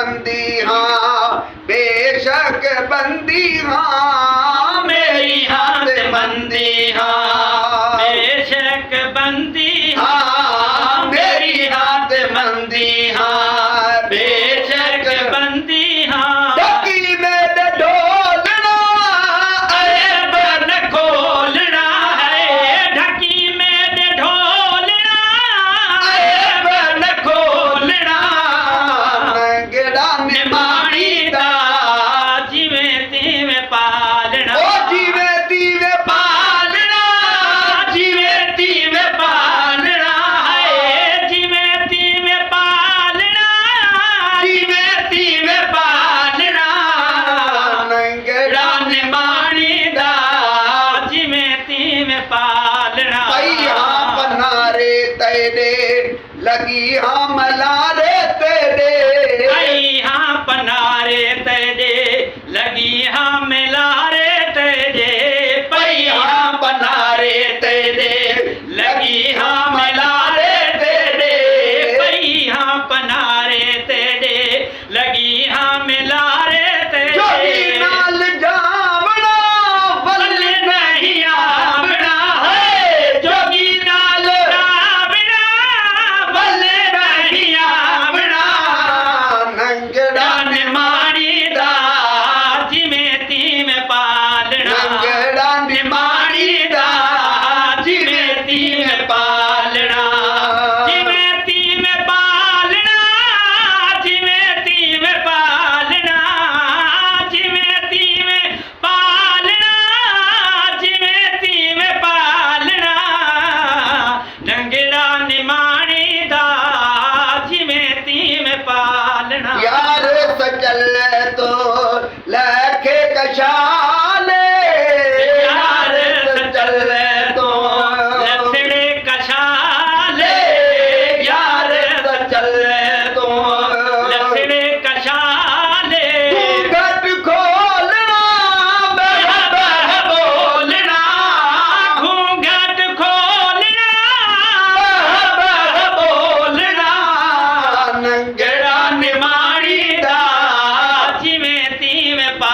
बंदी हाँ बेशक बंदी हाँ मेरी हाथ बंदी हाँ बेशक बंदी हाँ मेरी हाथ बंदी हाँ बेशक बंदी हाँ ढकी में ढोलना ऐब न खोलना है ढकी में ढोलना ऐब न खोलना नंगड़ा निमाणी दा जिवें तिवें पालना ओ जीवे तीवे पालना जिवें तिवें पालना है जिवें तिवें पालना जिवें तिवें पालना नंगड़ा निमाणी दा जिवें तिवें पालना भैया पनारे तेरे लगी हाँ मलारे तेरे आई हाँ पनारे तेरे लगी हाँ मिलारे तेरे पई हाँ पनारे तेरे लगी हाँ मिलारे तेरे पई हाँ पनारे तेरे लगी हाँ मिलारे जोगी तेरे नाल जावड़ा बल नहीं आवड़ा है जोगी नाल आवड़ा बल नहीं आवड़ा नंगड़ा निमाणी दा जिवें तिवें पालना नंगड़ा निमाणी दा जिवें तिवें पालना जिवें तिवें पालना जिवें तिवें पालना जिवें तिवें पालना जिवें तिवें पालना नंगड़ा निमाणी दा जिवें तिवें पालना यार सचल तो लखे कशाले यार सचल तो लथड़े कशाले यार सचल तो लथड़े कशाले घट खोलना बह बह बोलना घूंघट खोलना बह बह बोलना नंगड़ा गड़ा निमाणी दा जिवें तिवें पा